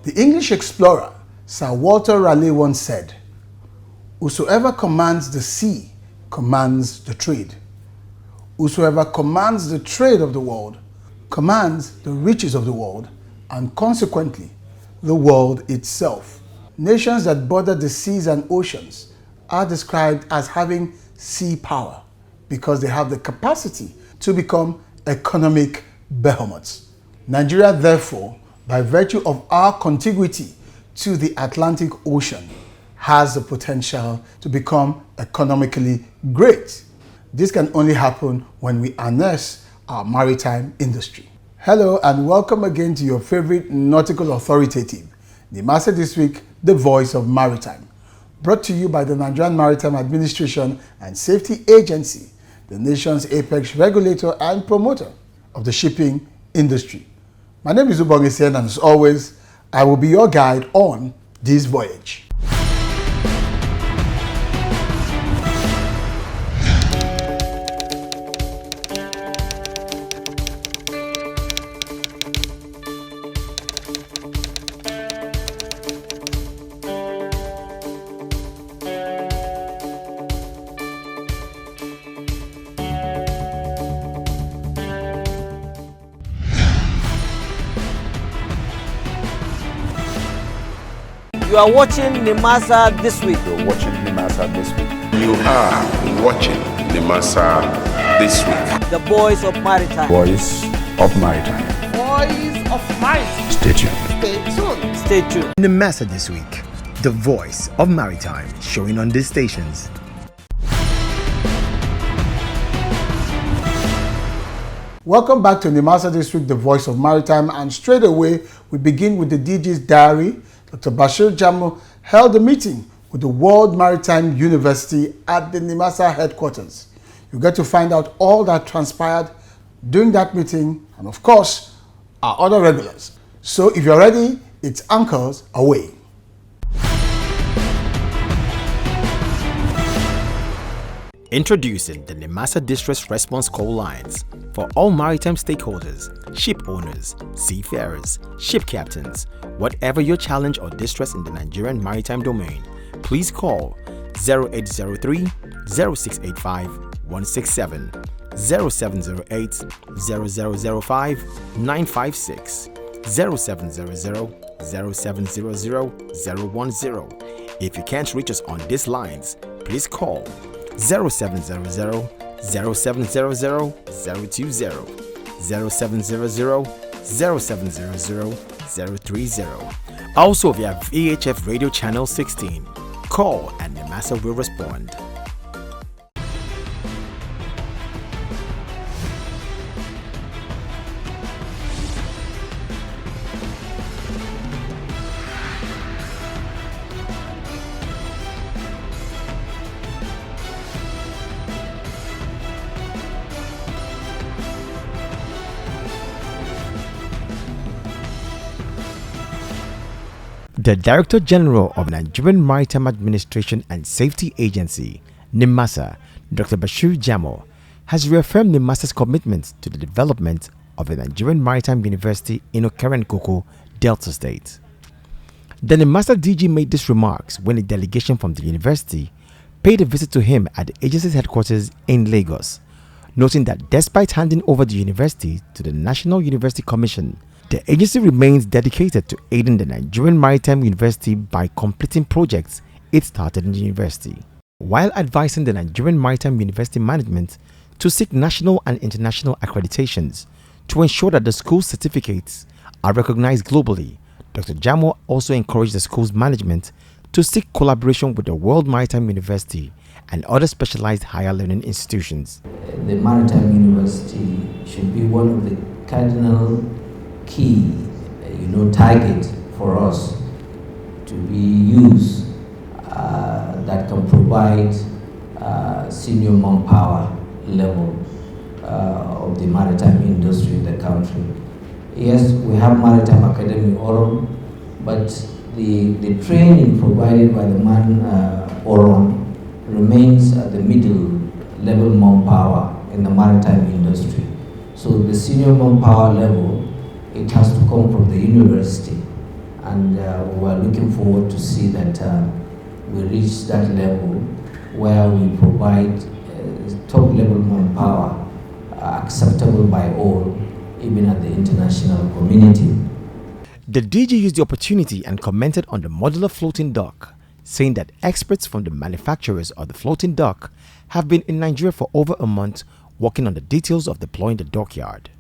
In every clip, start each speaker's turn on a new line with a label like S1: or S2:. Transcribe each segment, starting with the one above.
S1: The English explorer Sir Walter Raleigh once said, "Whosoever commands the sea commands the trade. Whosoever commands the trade of the world commands the riches of the world, and consequently the world itself." Nations that border the seas and oceans are described as having sea power because they have the capacity to become economic behemoths. Nigeria, therefore, by virtue of our contiguity to the Atlantic Ocean, has the potential to become economically great. This can only happen when we harness our maritime industry. Hello and welcome again to your favorite nautical authoritative, Nimasa This Week, the voice of maritime. Brought to you by the Nigerian Maritime Administration and Safety Agency, the nation's apex regulator and promoter of the shipping industry. My name is Ubongisen, and as always, I will be your guide on this voyage.
S2: You are watching Nimasa This Week.
S3: You're watching Nimasa This Week.
S4: You are watching Nimasa This Week.
S2: The voice of maritime.
S3: Voice of Maritime.
S2: Voice of maritime.
S3: Stay tuned.
S2: Stay tuned. Stay tuned.
S5: Nimasa This Week, the voice of maritime, showing on these stations.
S1: Welcome back to Nimasa This Week, the voice of maritime, and straight away we begin with the DG's diary. Dr. Bashir Jamo held a meeting with the World Maritime University at the Nimasa headquarters. You get to find out all that transpired during that meeting and, of course, our other regulars. So if you're ready, it's anchors away.
S5: Introducing the Nimasa Distress Response Call Lines for all maritime stakeholders, ship owners, seafarers, ship captains. Whatever your challenge or distress in the Nigerian maritime domain, please call 0803 0685 167, 0708 0005 956, 0700 0700 010. If you can't reach us on these lines, please call 0700 0700 020, 0700 0700 030. Also via VHF Radio Channel 16. Call and Nimasa will respond. The Director General of Nigerian Maritime Administration and Safety Agency, Nimasa, Dr. Bashir Jamo, has reaffirmed Nimasa's commitment to the development of the Nigerian Maritime University in Okeren-Koko, Delta State. The Nimasa DG made these remarks when a delegation from the university paid a visit to him at the agency's headquarters in Lagos, noting that despite handing over the university to the National University Commission, the agency remains dedicated to aiding the Nigerian Maritime University by completing projects it started in the university, while advising the Nigerian Maritime University management to seek national and international accreditations to ensure that the school's certificates are recognized globally. Dr. Jamo also encouraged the school's management to seek collaboration with the World Maritime University and other specialized higher learning institutions.
S6: The Maritime University should be one of the cardinal key, target for us to be used that can provide senior manpower level of the maritime industry in the country. Yes, we have Maritime Academy Oron, but the training provided by the Oron remains at the middle level manpower in the maritime industry. So the senior manpower level, it has to come from the university. and we're looking forward to see that we reach that level where we provide top level manpower acceptable by all, even at the international community.
S5: The DG used the opportunity and commented on the modular floating dock, saying that experts from the manufacturers of the floating dock have been in Nigeria for over a month working on the details of deploying the dockyard.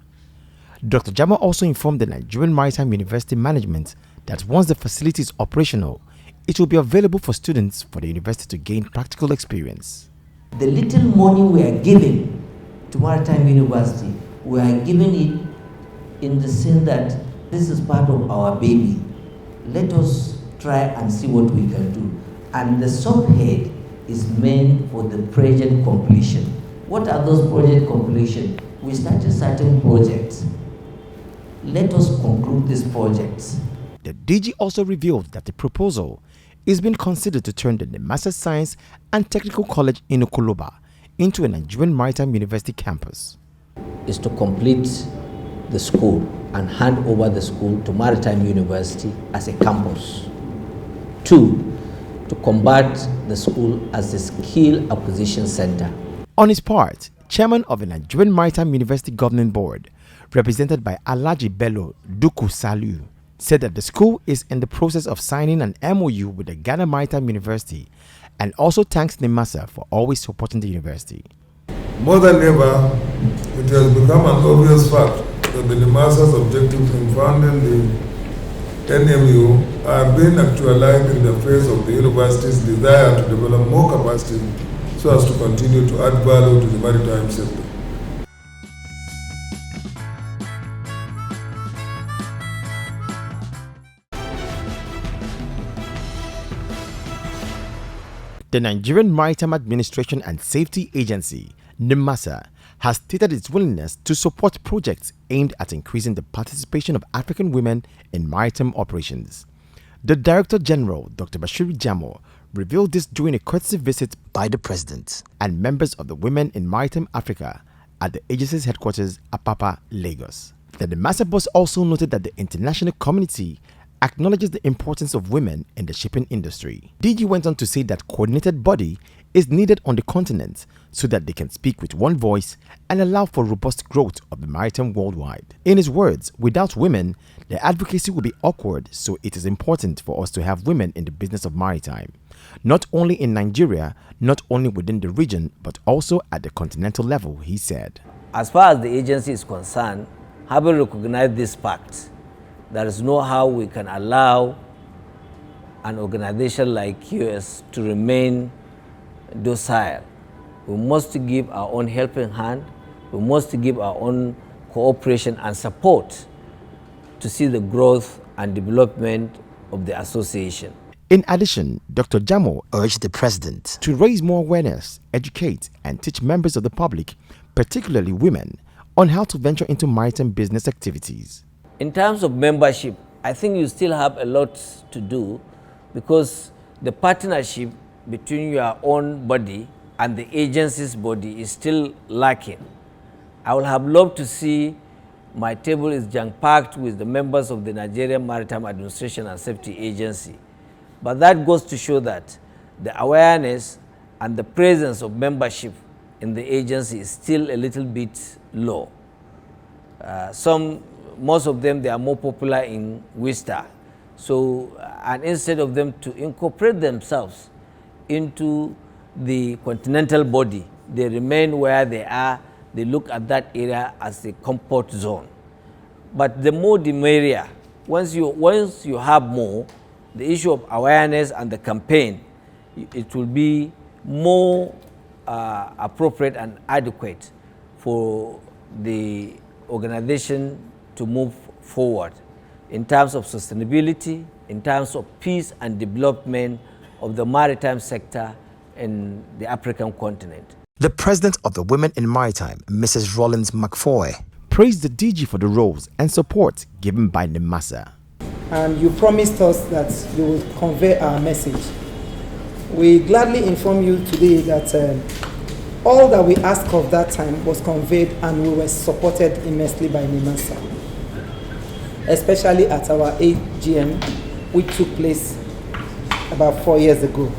S5: Dr. Jamo also informed the Nigerian Maritime University management that once the facility is operational, it will be available for students for the university to gain practical experience.
S6: The little money we are giving to Maritime University, we are giving it in the sense that this is part of our baby. Let us try and see what we can do. And the subhead is meant for the project completion. What are those project completion? We started certain projects. Let us conclude these projects.
S5: The DG also revealed that the proposal is being considered to turn the Nimasa Science and Technical College in Okoloba into a Nigerian Maritime University campus.
S6: Is to complete the school and hand over the school to Maritime University as a campus. 2, to convert the school as a skill acquisition center.
S5: On his part, chairman of the Nigerian Maritime University Governing Board, represented by Alhaji Bello Duku Salu, said that the school is in the process of signing an MOU with the Ghana Maritime University and also thanks Nimasa for always supporting the university.
S7: More than ever, it has become an obvious fact that the Nimasa's objectives in founding the NMU are being actualized in the face of the university's desire to develop more capacity so as to continue to add value to the maritime sector.
S5: The Nigerian Maritime Administration and Safety Agency, Nimasa, has stated its willingness to support projects aimed at increasing the participation of African women in maritime operations. The Director General, Dr. Bashir Jamo, revealed this during a courtesy visit by the President and members of the Women in Maritime Africa at the agency's headquarters, Apapa, Lagos. The Nimasa boss also noted that the international community acknowledges the importance of women in the shipping industry. DG went on to say that coordinated body is needed on the continent so that they can speak with one voice and allow for robust growth of the maritime worldwide. In his words, without women, the advocacy will be awkward, so it is important for us to have women in the business of maritime, not only in Nigeria, not only within the region, but also at the continental level, he said.
S2: As far as the agency is concerned, having recognized this fact, there is no how we can allow an organization like US to remain docile. We must give our own helping hand. We must give our own cooperation and support to see the growth and development of the association.
S5: In addition, Dr. Jamo urged the President to raise more awareness, educate, and teach members of the public, particularly women, on how to venture into maritime business activities.
S2: In terms of membership, I think you still have a lot to do because the partnership between your own body and the agency's body is still lacking. I would have loved to see my table is jam-packed with the members of the Nigerian Maritime Administration and Safety Agency. But that goes to show that the awareness and the presence of membership in the agency is still a little bit low. Most of them, they are more popular in Worcester. So, and instead of them to incorporate themselves into the continental body, they remain where they are. They look at that area as a comfort zone. But the more the merrier. Once you have more, the issue of awareness and the campaign, it will be more appropriate and adequate for the organization to move forward in terms of sustainability, in terms of peace and development of the maritime sector in the African continent.
S5: The president of the Women in Maritime, Mrs. Rollins McFoy, praised the DG for the roles and support given by Nimasa.
S8: And you promised us that you will convey our message. We gladly inform you today that all that we asked of that time was conveyed and we were supported immensely by Nimasa, especially at our AGM which took place about 4 years ago.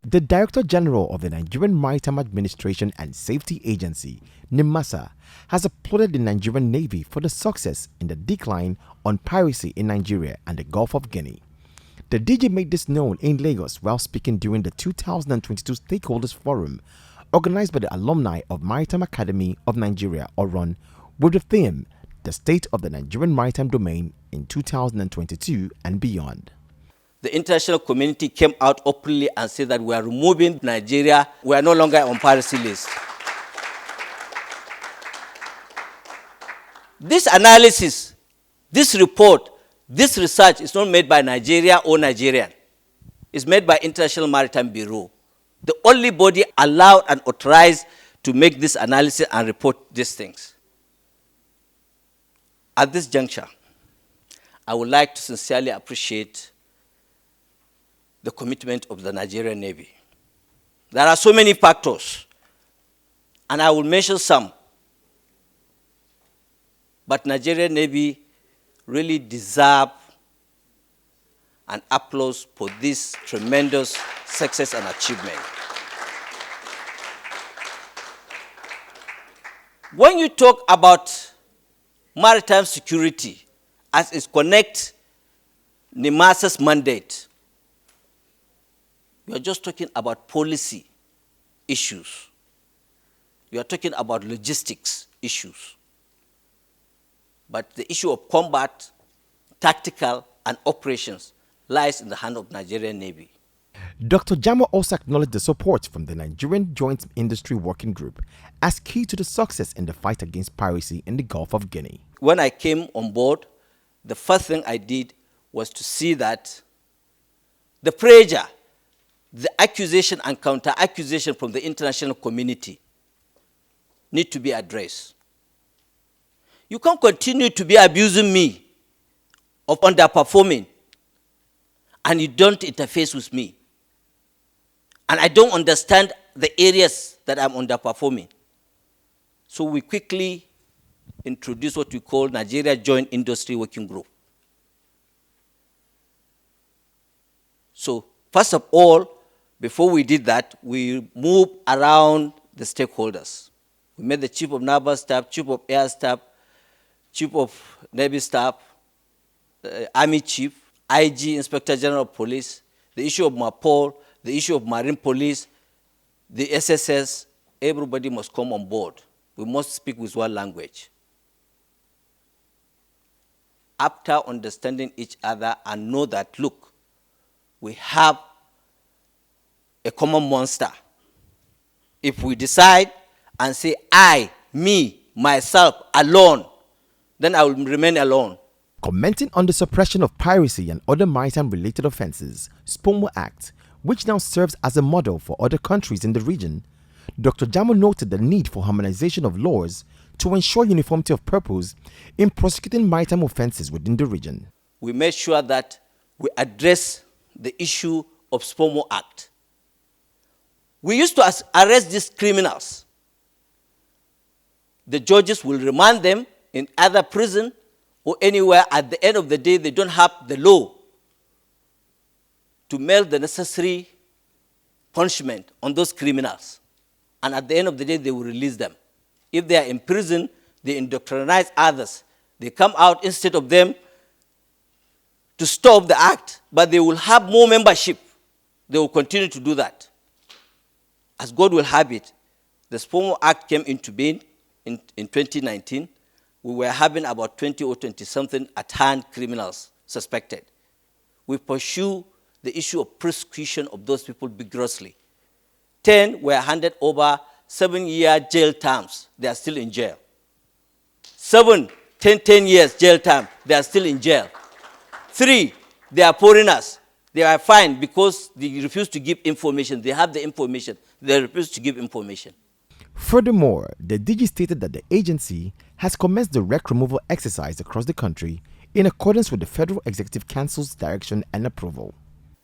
S5: The Director General of the Nigerian Maritime Administration and Safety Agency, Nimasa, has applauded the Nigerian Navy for the success in the decline on piracy in Nigeria and the Gulf of Guinea. The DG made this known in Lagos while speaking during the 2022 Stakeholders Forum organized by the alumni of Maritime Academy of Nigeria, ORON, with the theme, The State of the Nigerian Maritime Domain in 2022 and Beyond.
S9: The international community came out openly and said that we are removing Nigeria. We are no longer on piracy list. This analysis, this report, this research is not made by Nigeria or Nigerian. It's made by International Maritime Bureau, the only body allowed and authorized to make this analysis and report these things. At this juncture, I would like to sincerely appreciate the commitment of the Nigerian Navy. There are so many factors, and I will mention some. But Nigerian Navy really deserve an applause for this tremendous success and achievement. When you talk about maritime security as it connects Nimasa's mandate, you are just talking about policy issues. You are talking about logistics issues. But the issue of combat, tactical, and operations lies in the hand of Nigerian Navy.
S5: Dr. Jamo also acknowledged the support from the Nigerian Joint Industry Working Group as key to the success in the fight against piracy in the Gulf of Guinea.
S9: When I came on board, the first thing I did was to see that the pressure, the accusation and counter-accusation from the international community need to be addressed. You can't continue to be abusing me of underperforming and you don't interface with me. And I don't understand the areas that I'm underperforming. So we quickly introduced what we call Nigeria Joint Industry Working Group. So first of all, before we did that, we moved around the stakeholders. We met the Chief of Naval Staff, Chief of Air Staff, Chief of Navy Staff, Army Chief, IG, Inspector General of Police, the issue of MAPOL, the issue of Marine Police, the SSS, everybody must come on board. We must speak with one language. After understanding each other and know that, look, we have a common monster. If we decide and say, I, me, myself, alone, then I will remain alone.
S5: Commenting on the suppression of piracy and other maritime-related offenses, SPOMO Act, which now serves as a model for other countries in the region, Dr. Jamo noted the need for harmonization of laws to ensure uniformity of purpose in prosecuting maritime offenses within the region.
S9: We made sure that we address the issue of SPOMO Act. We used to arrest these criminals. The judges will remand them in either prison or anywhere. At the end of the day, they don't have the law to make the necessary punishment on those criminals. And at the end of the day, they will release them. If they are in prison, they indoctrinize others. They come out instead of them to stop the act, but they will have more membership. They will continue to do that. As God will have it, the SPOMO Act came into being in 2019. We were having about 20 or 20-something at-hand criminals suspected. We pursue the issue of prosecution of those people vigorously. 10 were handed over 7-year jail terms. They are still in jail. 7, 10 years jail time. They are still in jail. 3, they are foreigners. They are fined because they refuse to give information. They have the information. They refuse to give information.
S5: Furthermore, the DG stated that the agency has commenced the wreck removal exercise across the country in accordance with the Federal Executive Council's direction and approval.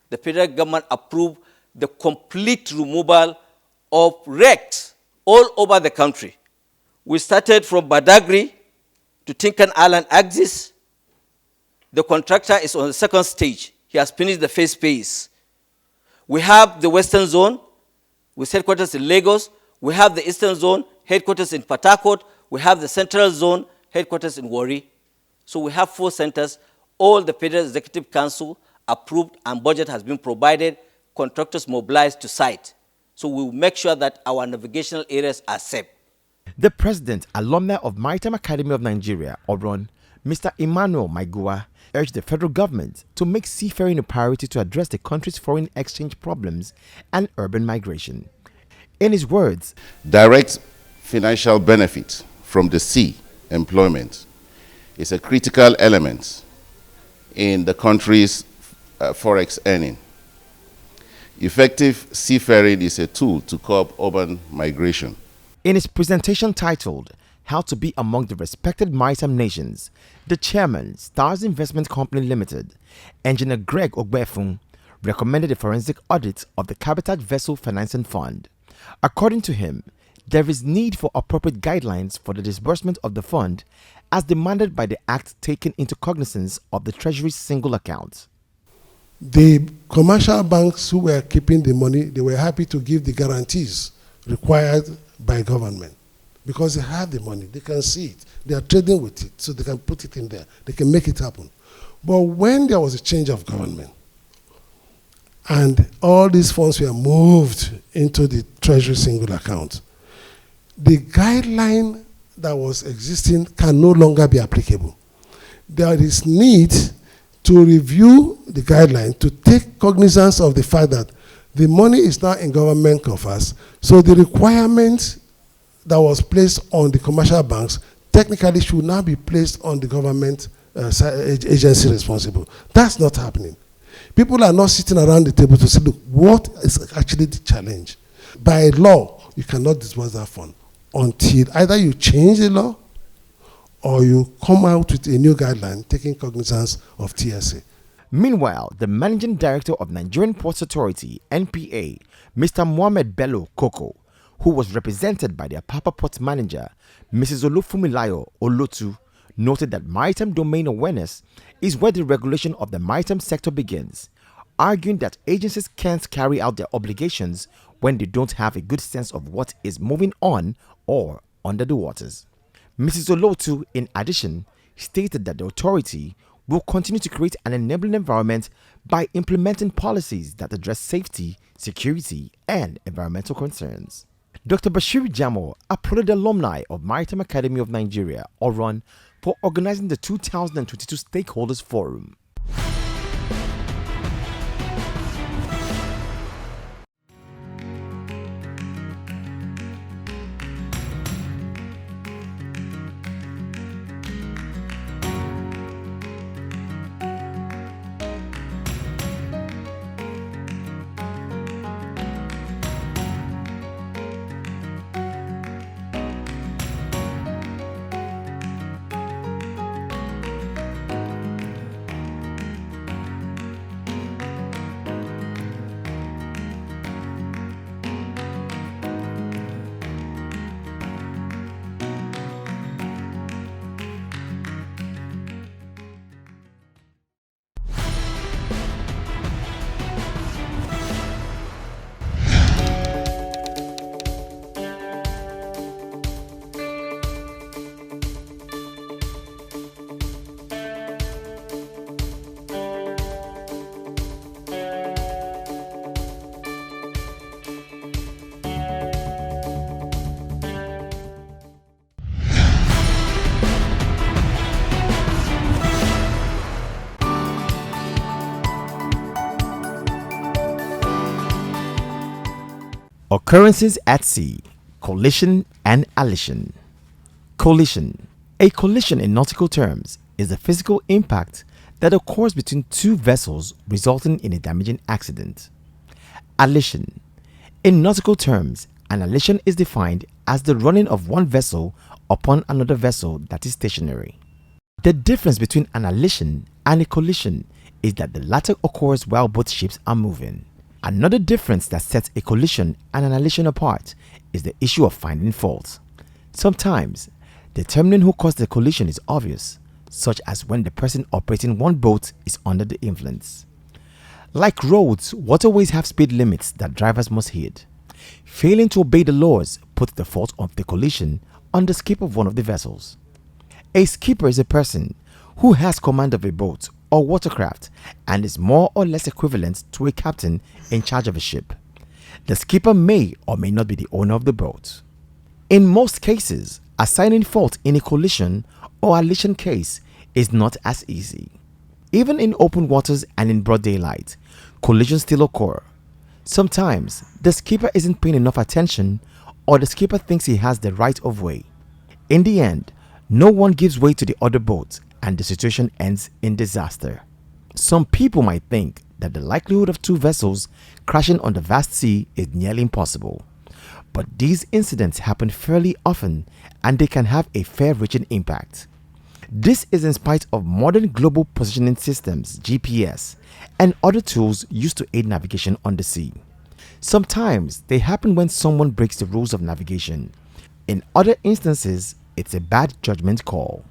S9: The federal government approved the complete removal of wrecks all over the country. We started from Badagry to Tinkan Island axis. The contractor is on the second stage. He has finished the first phase. We have the western zone with headquarters in Lagos. We have the eastern zone, headquarters in Port Harcourt. We have the central zone, headquarters in Warri. So we have 4 centers. All the Federal Executive Council approved and budget has been provided. Contractors mobilized to site. So we will make sure that our navigational areas are safe.
S5: The president, alumni of Maritime Academy of Nigeria, Obron, Mr. Emmanuel Maigua, urged the federal government to make seafaring a priority to address the country's foreign exchange problems and urban migration. In his words,
S4: direct financial benefit from the sea employment is a critical element in the country's forex earning. Effective seafaring is a tool to curb urban migration.
S5: In his presentation titled How to Be Among the Respected Maritime Nations, the chairman, Stars Investment Company Limited, Engineer Greg Ogbefun, recommended a forensic audit of the Cabotage Vessel Financing Fund. According to him, there is need for appropriate guidelines for the disbursement of the fund as demanded by the Act taken into cognizance of the Treasury's single account.
S10: The commercial banks who were keeping the money, they were happy to give the guarantees required by government because they have the money, they can see it, they are trading with it, so they can put it in there, they can make it happen. But when there was a change of government and all these funds were moved into the Treasury single account, the guideline that was existing can no longer be applicable. There is need to review the guideline to take cognizance of the fact that the money is now in government coffers, so the requirement that was placed on the commercial banks technically should now be placed on the government agency responsible. That's not happening. People are not sitting around the table to say, look, what is actually the challenge? By law, you cannot disburse that fund until either you change the law or you come out with a new guideline taking cognizance of TSA.
S5: Meanwhile, the Managing Director of Nigerian Ports Authority, NPA, Mr. Mohamed Bello Koko, who was represented by the Apapa Port Manager, Mrs. Olufumilayo Olotu, noted that maritime domain awareness is where the regulation of the maritime sector begins, arguing that agencies can't carry out their obligations when they don't have a good sense of what is moving on or under the waters. Mrs. Olotu, in addition, stated that the authority will continue to create an enabling environment by implementing policies that address safety, security, and environmental concerns. Dr. Bashir Jamo applauded the alumni of Maritime Academy of Nigeria, ORON, for organizing the 2022 Stakeholders Forum. Occurrences at sea, collision and allision. Collision. A collision in nautical terms is a physical impact that occurs between two vessels resulting in a damaging accident. Allision. In nautical terms, an allision is defined as the running of one vessel upon another vessel that is stationary. The difference between an allision and a collision is that the latter occurs while both ships are moving. Another difference that sets a collision and annihilation apart is the issue of finding fault. Sometimes, determining who caused the collision is obvious, such as when the person operating one boat is under the influence. Like roads, waterways have speed limits that drivers must heed. Failing to obey the laws puts the fault of the collision on the skipper of one of the vessels. A skipper is a person who has command of a boat or watercraft and is more or less equivalent to a captain in charge of a ship. The skipper may or may not be the owner of the boat. In most cases, assigning fault in a collision or annihilation case is not as easy. Even in open waters and in broad daylight, collisions still occur. Sometimes, the skipper isn't paying enough attention or the skipper thinks he has the right of way. In the end, no one gives way to the other boat and the situation ends in disaster. Some people might think that the likelihood of two vessels crashing on the vast sea is nearly impossible. But these incidents happen fairly often and they can have a far-reaching impact. This is in spite of modern global positioning systems, GPS, and other tools used to aid navigation on the sea. Sometimes they happen when someone breaks the rules of navigation. In other instances, it's a bad judgment call.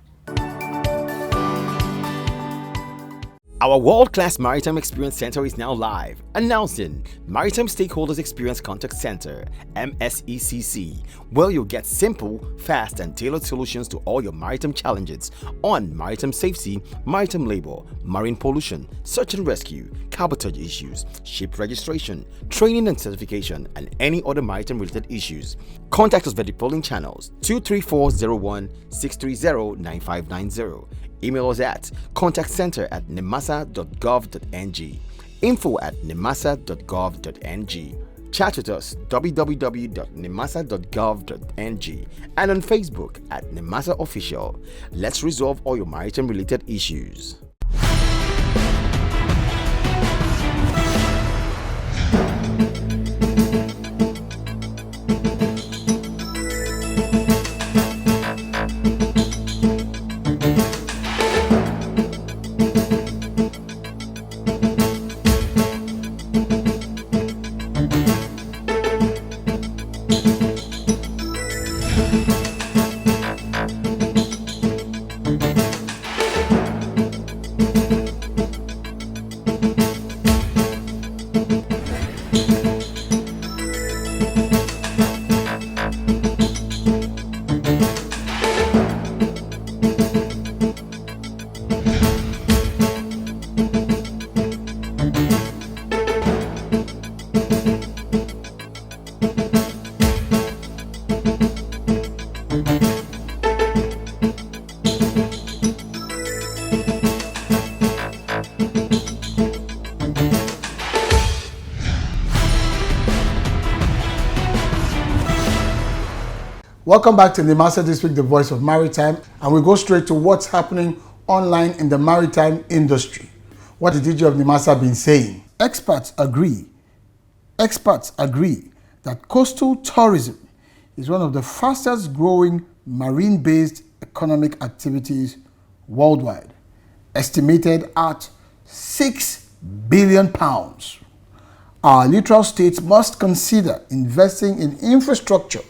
S5: Our world-class Maritime Experience Center is now live, announcing Maritime Stakeholders Experience Contact Center, MSECC, where you'll get simple, fast, and tailored solutions to all your maritime challenges on maritime safety, maritime labor, marine pollution, search and rescue, cabotage issues, ship registration, training and certification, and any other maritime-related issues. Contact us via the following channels: 23401-630-9590. Email us at contactcenter@nimasa.gov.ng, info@nimasa.gov.ng. Chat with us www.nimasa.gov.ng and on Facebook at Nimasa Official. Let's resolve all your maritime related issues.
S1: Welcome back to Nimasa This Week, the voice of maritime, and we go straight to what's happening online in the maritime industry. What the DG of Nimasa been saying? Experts agree that coastal tourism is one of the fastest growing marine-based economic activities worldwide, estimated at £6 billion. Our littoral states must consider investing in infrastructure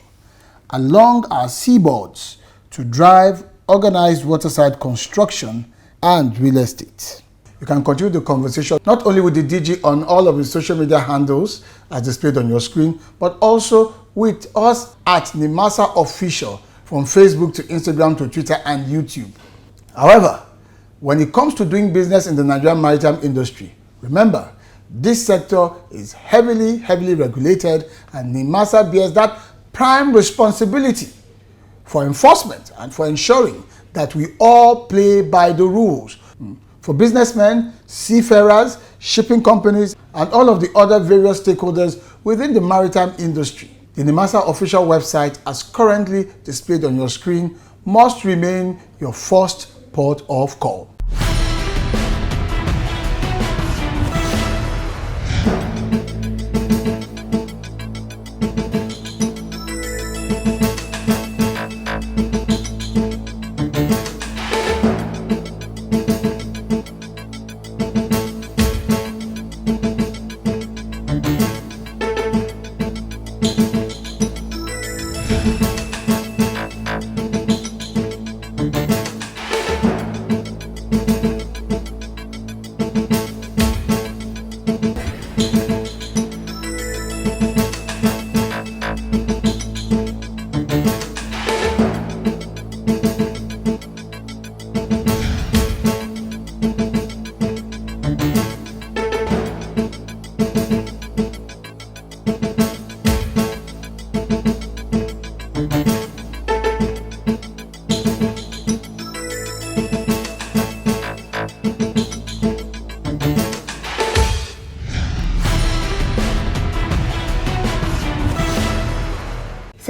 S1: along our seaboards to drive organized waterside construction and real estate. You can continue the conversation not only with the DG on all of his social media handles as displayed on your screen, but also with us at Nimasa Official from Facebook to Instagram to Twitter and YouTube. However, when it comes to doing business in the Nigerian maritime industry, remember, this sector is heavily regulated, and Nimasa bears that prime responsibility for enforcement and for ensuring that we all play by the rules. For businessmen, seafarers, shipping companies, and all of the other various stakeholders within the maritime industry, the Nimasa official website, as currently displayed on your screen, must remain your first port of call.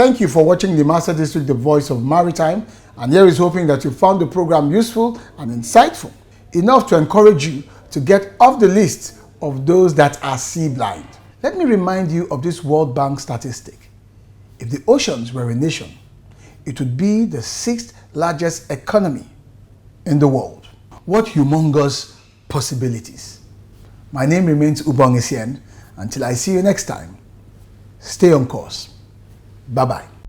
S1: Thank you for watching Nimasa District, the voice of maritime. And here is hoping that you found the program useful and insightful, enough to encourage you to get off the list of those that are sea blind. Let me remind you of this World Bank statistic. If the oceans were a nation, it would be the 6th largest economy in the world. What humongous possibilities. My name remains Ubong Isien. Until I see you next time, stay on course. Bye-bye.